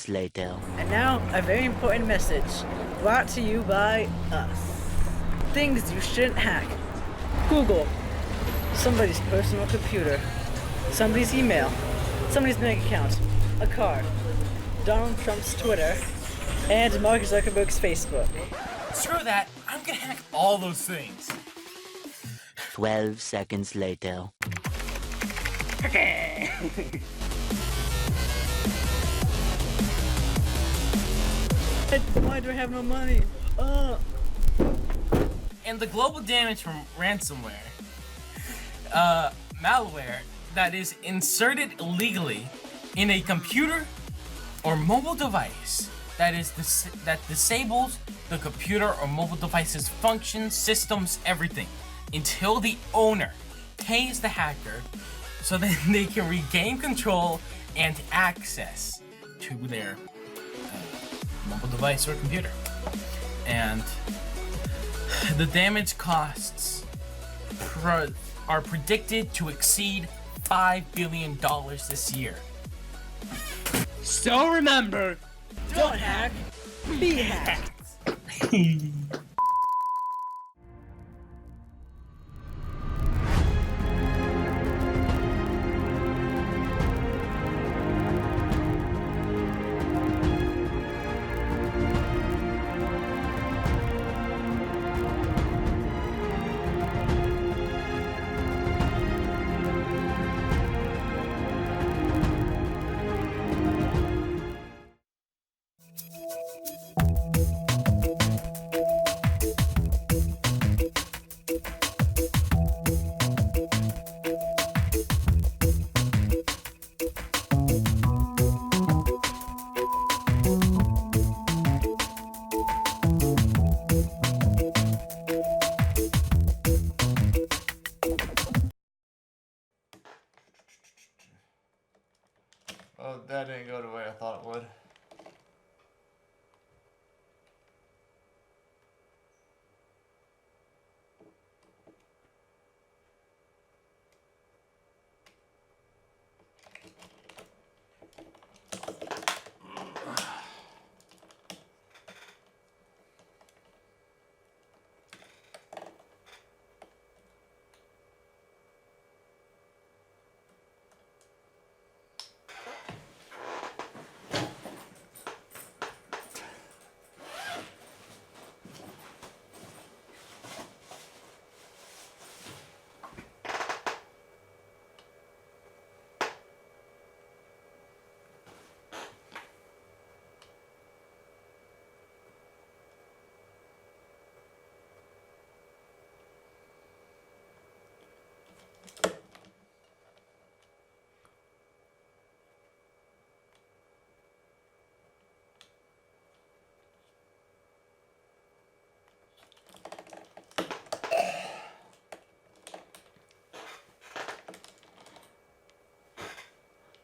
seconds later. And now, a very important message, brought to you by us. Things you shouldn't hack. Google, somebody's personal computer, somebody's email, somebody's bank account, a car, Donald Trump's Twitter, and Mark Zuckerberg's Facebook. Screw that, I'm gonna hack all those things. 12 seconds later. Why do I have no money? And the global damage from ransomware, malware that is inserted illegally in a computer or mobile device that disables the computer or mobile device's functions, systems, everything, until the owner pays the hacker so that they can regain control and access to their mobile device or computer. And the damage costs are predicted to exceed $5 billion this year. So remember, Don't hack, be hacked. Oh, that didn't go the way I thought it would.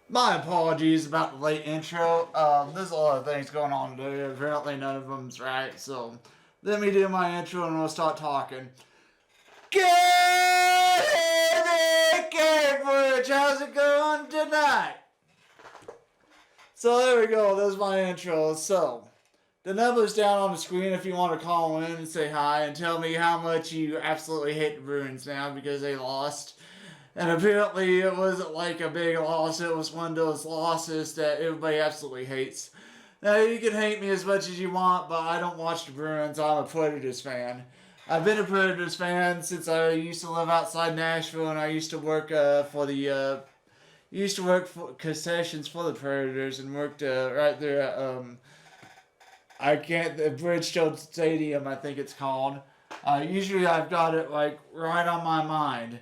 My apologies about the late intro. There's a lot of things going on today. Apparently none of them's right, so let me do my intro and we'll start talking. Good evening, Cambridge. How's it going tonight? So there we go. There's my intro. So the number's down on the screen if you want to call in and say hi and tell me how much you absolutely hate the Bruins now because they lost. And apparently it wasn't like a big loss, it was one of those losses that everybody absolutely hates. Now you can hate me as much as you want, but I don't watch the Bruins, I'm a Predators fan. I've been a Predators fan since I used to live outside Nashville and I used to work for concessions for the Predators and worked right there at the Bridgestone Stadium, I think it's called. Usually I've got it like right on my mind.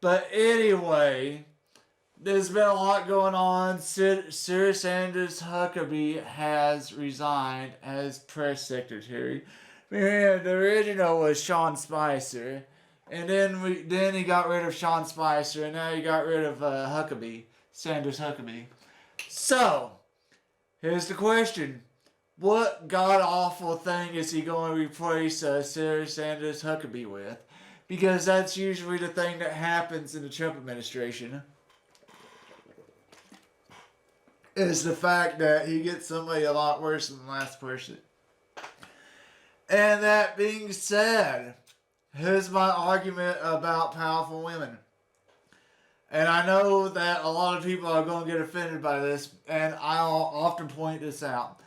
But anyway, there's been a lot going on. Sir Sanders Huckabee has resigned as press secretary. The original was Sean Spicer, and then he got rid of Sean Spicer, and now he got rid of Huckabee, Sanders Huckabee. So, here's the question. What god-awful thing is he going to replace Sir Sanders Huckabee with? Because that's usually the thing that happens in the Trump administration. is the fact that he gets somebody a lot worse than the last person. And that being said, here's my argument about powerful women. And I know that a lot of people are going to get offended by this, and I'll often point this out.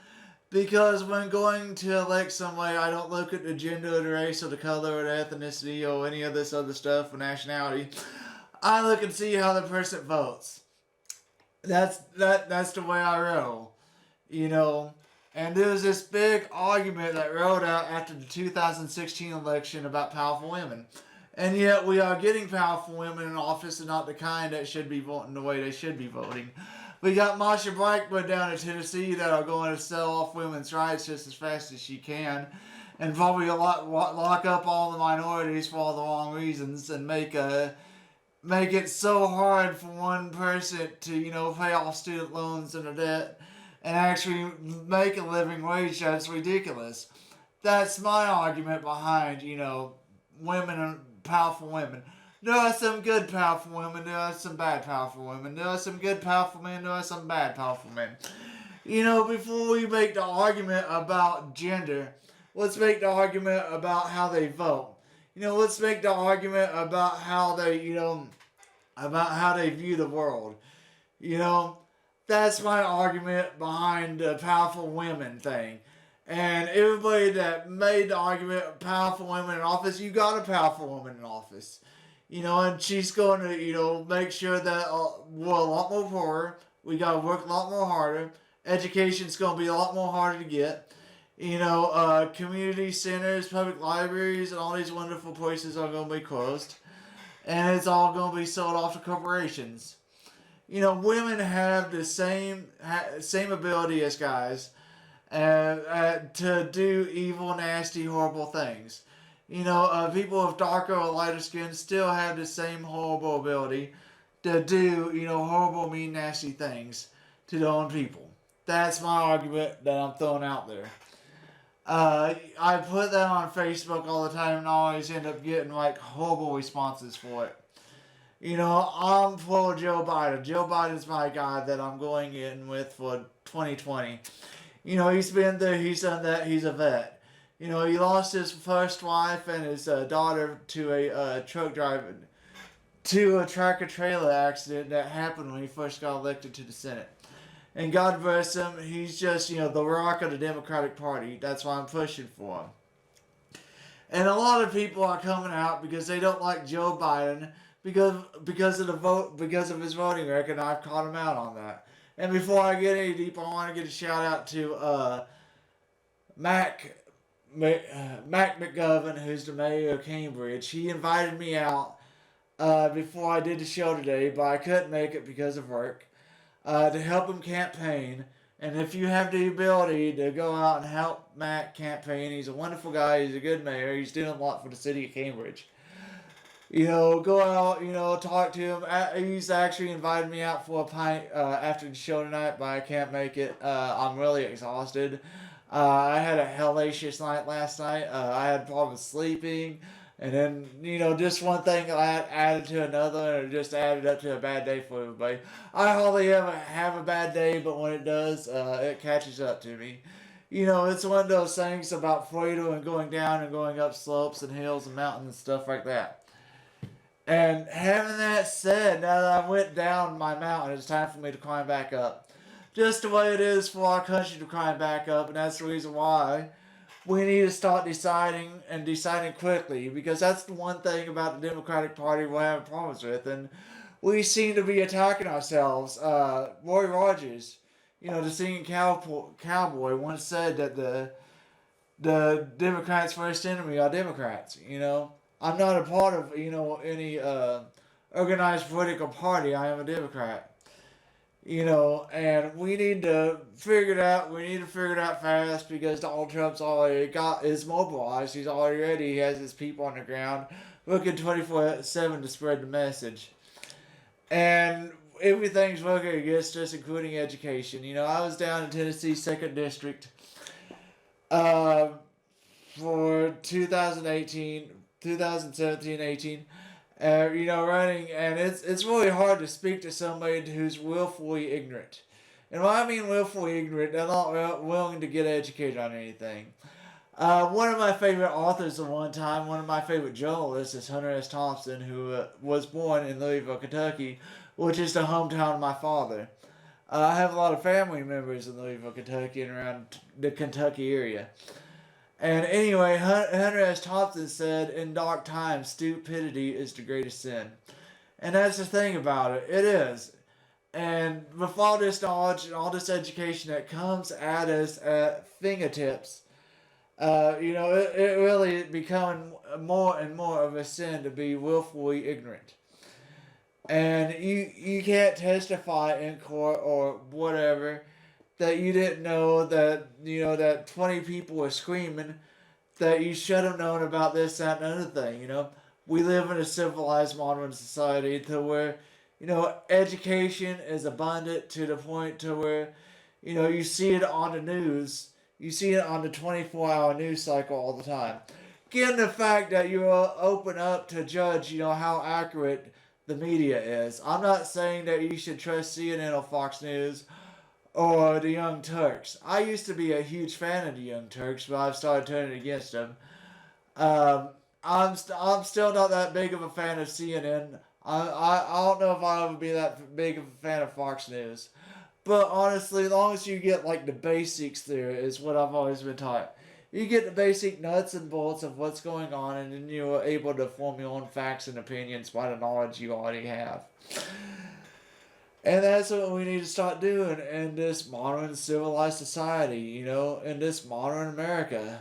Because when going to elect somebody, I don't look at the gender, the race, or the color, or the ethnicity, or any of this other stuff, or nationality. I look and see how the person votes. That's the way I roll, you know. And there was this big argument that rolled out after the 2016 election about powerful women. And yet we are getting powerful women in office and not the kind that should be voting the way they should be voting. We got Marsha Blackburn down in Tennessee that are going to sell off women's rights just as fast as she can. And probably lock up all the minorities for all the wrong reasons and make it so hard for one person to, pay off student loans and the debt and actually make a living wage that's ridiculous. That's my argument behind, women and powerful women. There are some good powerful women, there are some bad powerful women, there are some good powerful men, there are some bad powerful men. Before we make the argument about gender, let's make the argument about how they vote. Let's make the argument about how they, about how they view the world. That's my argument behind the powerful women thing. And everybody that made the argument of powerful women in office, you got a powerful woman in office. And she's going to, make sure that we're a lot more poorer. We got to work a lot more harder. Education's going to be a lot more harder to get. Community centers, public libraries, and all these wonderful places are going to be closed. And it's all going to be sold off to corporations. Women have the same ability as guys to do evil, nasty, horrible things. People with darker or lighter skin still have the same horrible ability to do, horrible, mean, nasty things to their own people. That's my argument that I'm throwing out there. I put that on Facebook all the time and I always end up getting horrible responses for it. I'm for Joe Biden. Joe Biden's my guy that I'm going in with for 2020. He's been there, he's done that, he's a vet. He lost his first wife and his daughter to a truck driver, to a tractor trailer accident that happened when he first got elected to the Senate. And God bless him, he's just, the rock of the Democratic Party. That's why I'm pushing for him. And a lot of people are coming out because they don't like Joe Biden because of his voting record, and I've caught him out on that. And before I get any deeper, I want to give a shout out to Mac McGovern, who's the mayor of Cambridge. He invited me out before I did the show today, but I couldn't make it because of work, to help him campaign. And if you have the ability to go out and help Mac campaign, he's a wonderful guy, he's a good mayor, he's doing a lot for the city of Cambridge. Go out, talk to him. He's actually invited me out for a pint after the show tonight, but I can't make it. I'm really exhausted. I had a hellacious night last night. I had problems sleeping. And then, just one thing added to another, and it just added up to a bad day for everybody. I hardly ever have a bad day, but when it does, it catches up to me. It's one of those things about freedom and going down and going up slopes and hills and mountains and stuff like that. And having that said, now that I went down my mountain, it's time for me to climb back up. Just the way it is for our country to climb back up, and that's the reason why we need to start deciding quickly, because that's the one thing about the Democratic Party we're having problems with, and we seem to be attacking ourselves. Roy Rogers, the singing cowboy, once said that the Democrats' worst enemy are Democrats. I'm not a part of, any organized political party. I am a Democrat. And we need to figure it out. We need to figure it out fast because Donald Trump's already is mobilized. He's already ready. He has his people on the ground working 24/7 to spread the message. And everything's working against us, including education. I was down in Tennessee 2nd District for 2017-18, running, and it's really hard to speak to somebody who's willfully ignorant. And when I mean willfully ignorant, they're not willing to get educated on anything. One of my favorite authors of one time, one of my favorite journalists is Hunter S. Thompson, who was born in Louisville, Kentucky, which is the hometown of my father. I have a lot of family members in Louisville, Kentucky, and around the Kentucky area. And anyway, Hunter S. Thompson said, in dark times, stupidity is the greatest sin. And that's the thing about it. It is. And with all this knowledge and all this education that comes at us at fingertips, it really becoming more and more of a sin to be willfully ignorant. And you can't testify in court or whatever that you didn't know that 20 people were screaming, that you should have known about this, that, and another thing. We live in a civilized modern society to where, education is abundant to the point to where, you see it on the news. You see it on the 24-hour news cycle all the time. Given the fact that you're open up to judge, how accurate the media is. I'm not saying that you should trust CNN or Fox News or the Young Turks. I used to be a huge fan of the Young Turks, but I've started turning against them. I'm still not that big of a fan of CNN. I don't know if I'll ever be that big of a fan of Fox News. But honestly, as long as you get the basics there is what I've always been taught. You get the basic nuts and bolts of what's going on, and then you're able to form your own facts and opinions by the knowledge you already have. And that's what we need to start doing in this modern civilized society, in this modern America.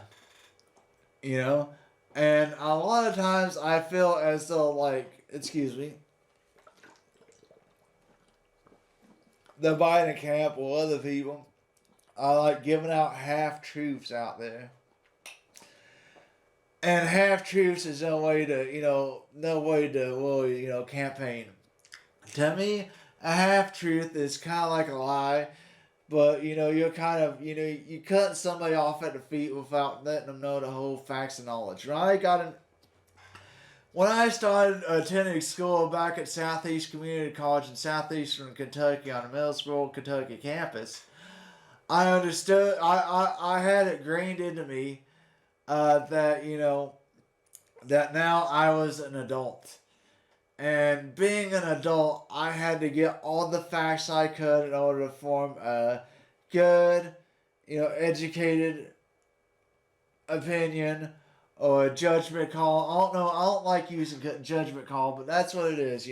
And a lot of times I feel as though, excuse me, the Biden camp or other people are giving out half-truths out there. And half-truths is no way to really, campaign. To me, a half-truth is kind of like a lie, but, you're kind of, you cut somebody off at the feet without letting them know the whole facts and knowledge. When I started attending school back at Southeast Community College in southeastern Kentucky on the Millsboro, Kentucky campus, I understood, I had it grained into me that, that now I was an adult. And being an adult, I had to get all the facts I could in order to form a good, educated opinion or a judgment call. I don't know. I don't like using judgment call, but that's what it is,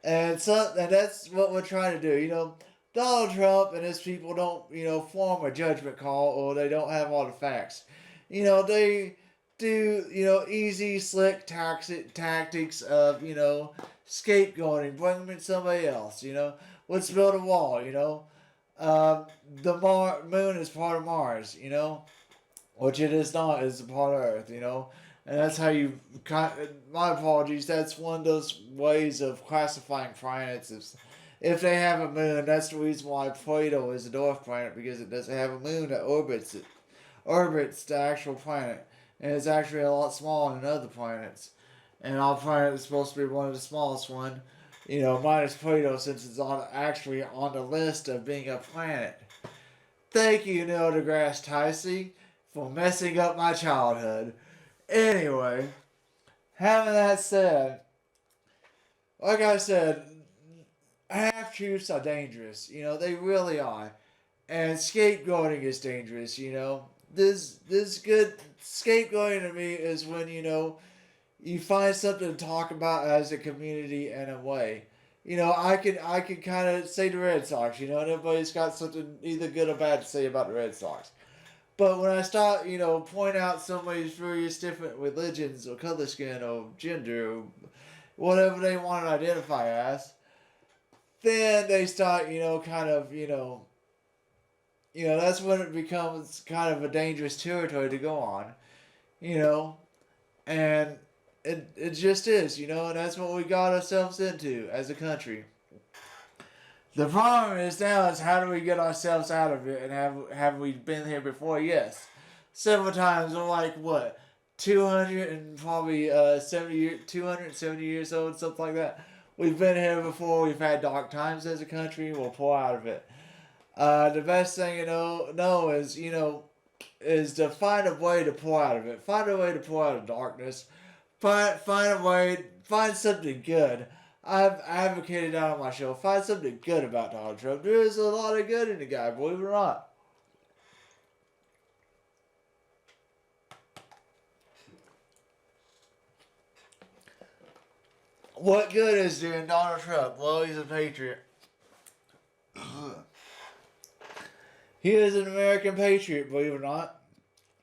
And that's what we're trying to do, Donald Trump and his people don't, form a judgment call, or they don't have all the facts. They do, easy, slick tactics of, scapegoating, bring them in somebody else, let's build a wall, the moon is part of Mars, which it is not, it's a part of Earth, and that's how my apologies, that's one of those ways of classifying planets. If they have a moon, that's the reason why Pluto is a dwarf planet, because it doesn't have a moon that orbits the actual planet. And it's actually a lot smaller than other planets. And our planet is supposed to be one of the smallest one, minus Pluto, since it's actually on the list of being a planet. Thank you, Neil deGrasse Tyson, for messing up my childhood. Anyway, having that said, like I said, half-truths are dangerous. They really are. And scapegoating is dangerous, This good scapegoating to me is when, you find something to talk about as a community in a way. I can kind of say the Red Sox, and everybody's got something either good or bad to say about the Red Sox. But when I start, point out somebody's various different religions or color skin or gender or whatever they want to identify as, then they start, that's when it becomes kind of a dangerous territory to go on, and it just is, and that's what we got ourselves into as a country. The problem is now is how do we get ourselves out of it, and have we been here before? Yes. Several times. We're 270 years old, something like that. We've been here before. We've had dark times as a country. We'll pull out of it. The best thing know is is to find a way to pull out of it. Find a way to pull out of darkness. Find a way. Find something good. I've advocated that on my show. Find something good about Donald Trump. There is a lot of good in the guy, believe it or not. What good is there in Donald Trump? Well, he's a patriot. He is an American patriot, believe it or not.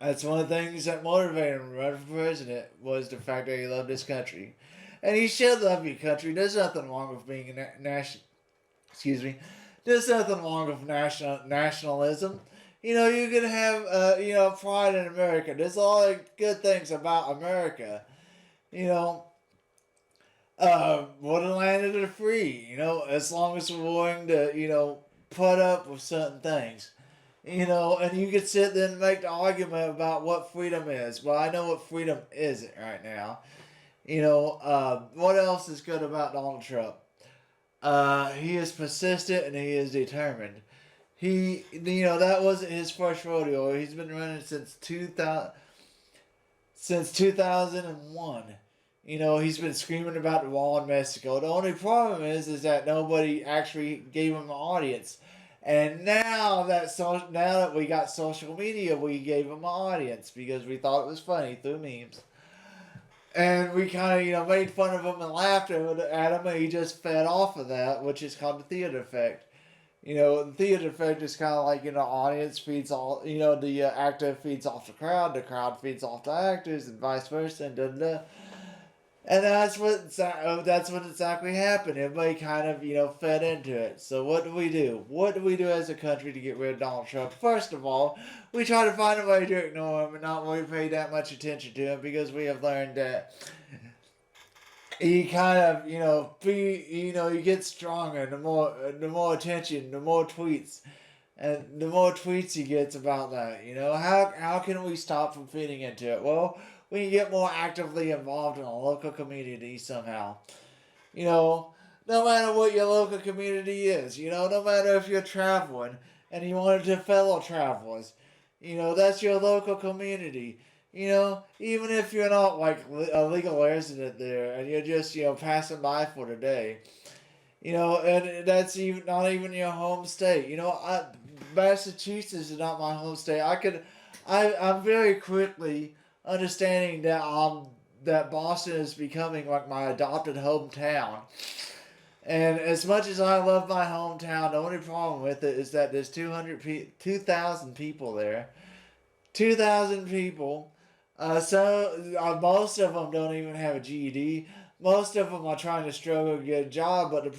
That's one of the things that motivated him to run for president was the fact that he loved his country. And he should love your country. There's nothing wrong with being a There's nothing wrong with nationalism. You can have pride in America. There's a lot of good things about America. We're the land of the free. As long as we're willing to put up with certain things. And you could sit there and make the argument about what freedom is. Well, I know what freedom isn't right now. What else is good about Donald Trump? He is persistent and he is determined. That wasn't his first rodeo. He's been running since 2001. He's been screaming about the wall in Mexico. The only problem is that nobody actually gave him an audience. And now that we got social media, we gave him an audience because we thought it was funny through memes. And we kind of, made fun of him and laughed at him, and he just fed off of that, which is called the theater effect. The theater effect is kind of like, audience feeds all, the actor feeds off the crowd feeds off the actors, and vice versa, and da-da-da. And that's what exactly happened. Everybody kind of, fed into it. So what do we do? What do we do as a country to get rid of Donald Trump? First of all, we try to find a way to ignore him and not really pay that much attention to him because we have learned that he kind of, he gets stronger the more attention, the more tweets. And the more tweets he gets about that, how can we stop from feeding into it? Well, we can get more actively involved in a local community somehow. No matter what your local community is, no matter if you're traveling and you want to fellow travelers, that's your local community. Even if you're not like a legal resident there and you're just, passing by for the day, and that's not even your home state. Massachusetts is not my home state. I'm very quickly understanding that Boston is becoming like my adopted hometown. And as much as I love my hometown, the only problem with it is that there's 2,000 people there. 2,000 people. Most of them don't even have a GED. Most of them are trying to struggle to get a job. But the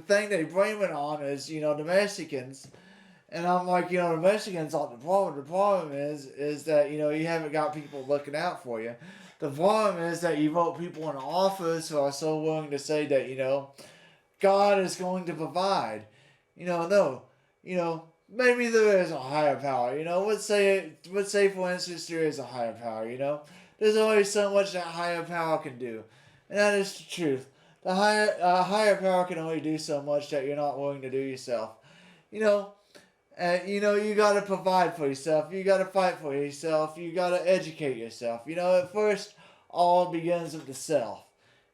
thing they blame it on is, the Mexicans. And I'm like, the Mexicans aren't the problem. The problem is that, you haven't got people looking out for you. The problem is that you vote people in office who are so willing to say that, God is going to provide. No. Maybe there is a higher power. Let's say for instance there is a higher power, There's only so much that higher power can do. And that is the truth. The higher power can only do so much that you're not willing to do yourself. You gotta provide for yourself. You gotta fight for yourself. You gotta educate yourself. At first, all begins with the self.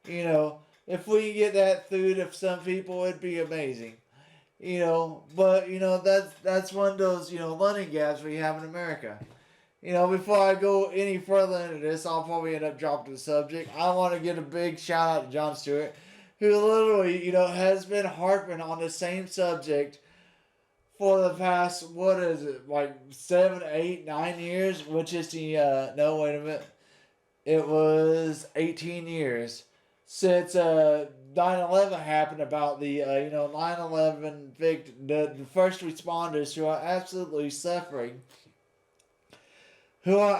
If we get that through to some people, it'd be amazing. But that's one of those learning gaps we have in America. Before I go any further into this, I'll probably end up dropping the subject. I want to give a big shout out to Jon Stewart, who literally has been harping on the same subject for the past, 7, 8, 9 years, which is no, wait a minute. It was 18 years since 9/11 happened about the, 9/11 the first responders who are absolutely suffering. From,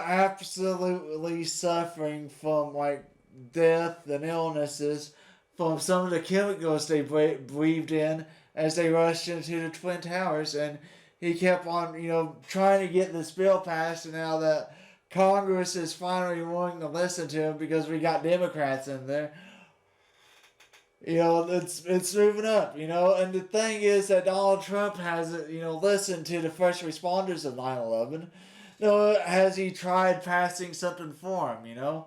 death and illnesses from some of the chemicals they breathed in as they rushed into the Twin Towers, and he kept on, trying to get this bill passed, and now that Congress is finally willing to listen to him because we got Democrats in there, You know, it's moving up, you know, and the thing is that Donald Trump hasn't, listened to the first responders of 9/11. Has he tried passing something for him,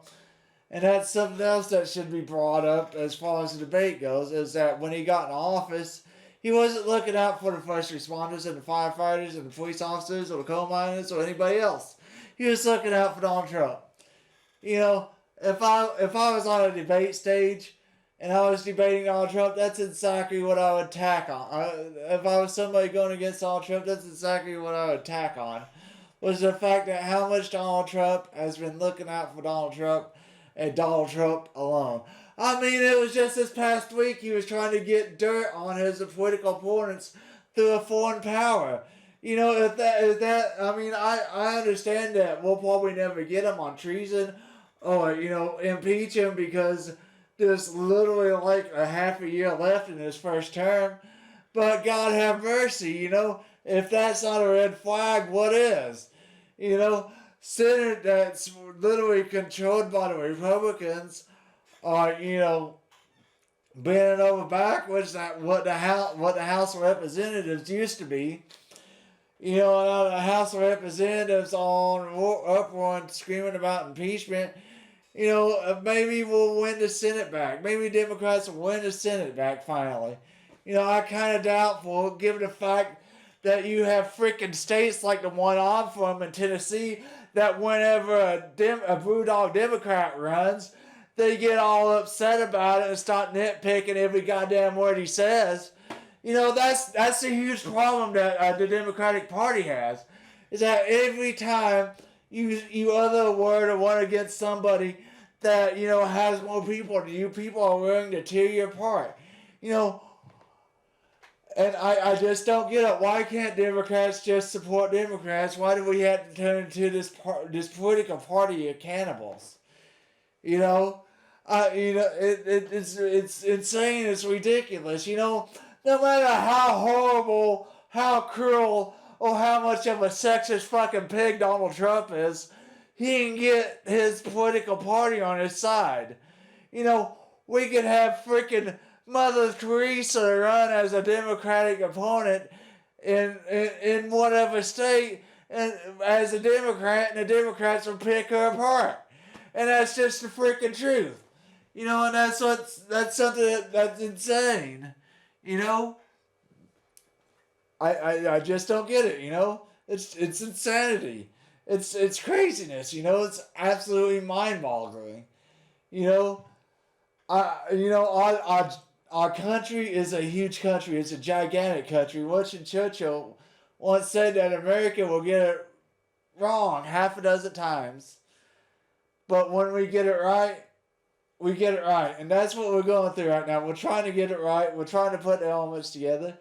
And that's something else that should be brought up as far as the debate goes, is that when he got in office, he wasn't looking out for the first responders and the firefighters and the police officers or the coal miners or anybody else. He was looking out for Donald Trump. If I was on a debate stage and I was debating Donald Trump, that's exactly what I would tack on. If I was somebody going against Donald Trump, that's exactly what I would tack on. Was the fact that how much Donald Trump has been looking out for Donald Trump and Donald Trump alone. I mean, it was just this past week he was trying to get dirt on his political opponents through a foreign power. I understand that we'll probably never get him on treason or, impeach him because there's literally like a half a year left in his first term. But God have mercy, if that's not a red flag, what is? Senate that's literally controlled by the Republicans are, bending over backwards at what the House of Representatives used to be. Now the House of Representatives on uproar and screaming about impeachment. Maybe we'll win the Senate back. Maybe Democrats will win the Senate back finally. I kind of doubtful, given the fact that you have freaking states like the one I'm from in Tennessee, that whenever a Brewdog Democrat runs, they get all upset about it and start nitpicking every goddamn word he says. That's a huge problem that the Democratic Party has, is that every time you utter a word or one against somebody that, has more people than you, people are willing to tear you apart. And I just don't get it. Why can't Democrats just support Democrats? Why do we have to turn into this political party of cannibals? It's insane. It's ridiculous. No matter how horrible, how cruel, or how much of a sexist fucking pig Donald Trump is, he can get his political party on his side. We could have freaking Mother Teresa run as a Democratic opponent in whatever state and as a Democrat, and the Democrats will pick her apart. And that's just the freaking truth. And that's something that's insane. I just don't get it, It's insanity. It's craziness, It's absolutely mind-boggling. Our country is a huge country. It's a gigantic country. Winston Churchill once said that America will get it wrong half a dozen times. But when we get it right, we get it right. And that's what we're going through right now. We're trying to get it right. We're trying to put the elements together.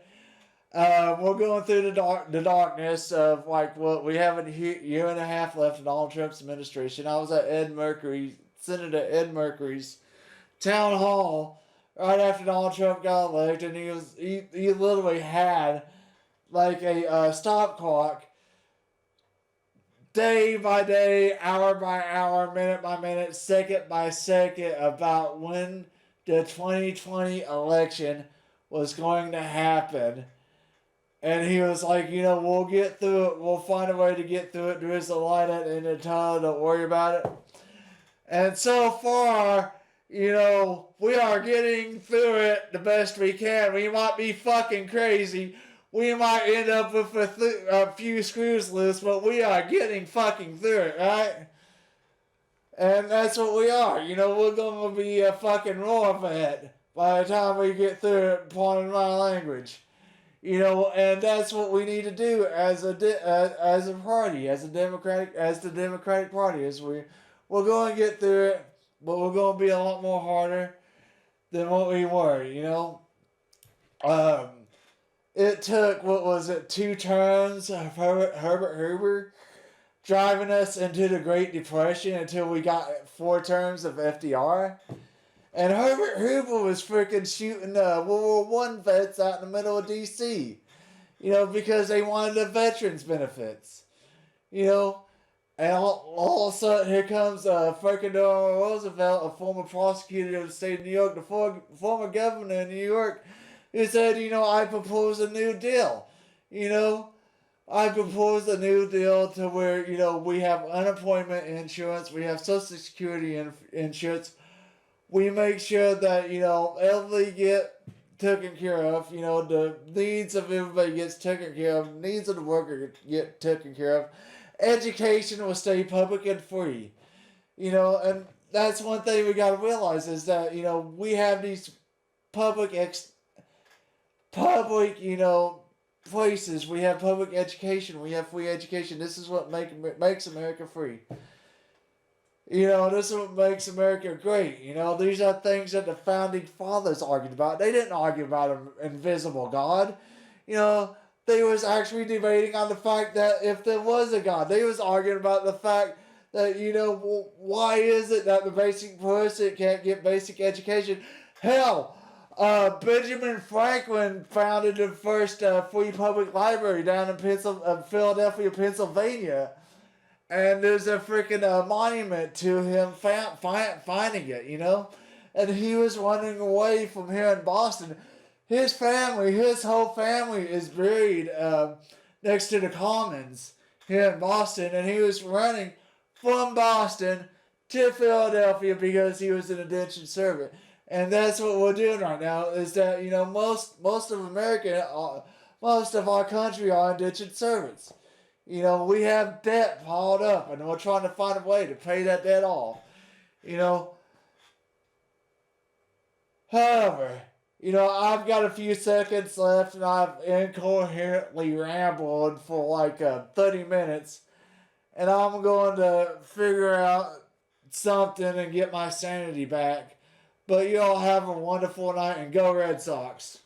We're going through the darkness of like what we have a year and a half left in Donald Trump's administration. I was at Senator Ed Mercury's town hall right after Donald Trump got elected, and he literally had like a stop clock, day by day, hour by hour, minute by minute, second by second, about when the 2020 election was going to happen. And he was like, we'll get through it. We'll find a way to get through it. There is a light at the end of the tunnel. Don't worry about it. And so far, we are getting through it the best we can. We might be fucking crazy. We might end up with a few screws loose, but we are getting fucking through it, right? And that's what we are. We're going to be a fucking roar fed by the time we get through it, pardon my language. And that's what we need to do as a party, as the Democratic Party. We're going to get through it, but we're going to be a lot more harder than what we were. It took, 2 terms of Herbert Hoover driving us into the Great Depression until we got 4 terms of FDR. And Herbert Hoover was freaking shooting World War I vets out in the middle of D.C., because they wanted the veterans benefits. And all of a sudden, here comes freaking Roosevelt, a former prosecutor of the state of New York, the former governor of New York, who said, I propose a new deal. I propose a new deal to where, we have unemployment insurance, we have Social Security insurance. We make sure that, elderly get taken care of, the needs of everybody gets taken care of, needs of the worker get taken care of. Education will stay public and free. And that's one thing we got to realize is that, we have these public, places. We have public education. We have free education. This is what makes America free. This is what makes America great. These are things that the founding fathers argued about. They didn't argue about an invisible God. They was actually debating on the fact that if there was a God, they was arguing about the fact that, why is it that the basic person can't get basic education? Hell, Benjamin Franklin founded the first free public library down in Philadelphia, Pennsylvania. And there's a freaking monument to him finding it, And he was running away from here in Boston. His whole family is buried next to the Commons here in Boston. And he was running from Boston to Philadelphia because he was an indentured servant. And that's what we're doing right now is that, most of America, most of our country are indentured servants. We have debt piled up and we're trying to find a way to pay that debt off. However, I've got a few seconds left and I've incoherently rambled for like 30 minutes. And I'm going to figure out something and get my sanity back. But you all have a wonderful night and go Red Sox.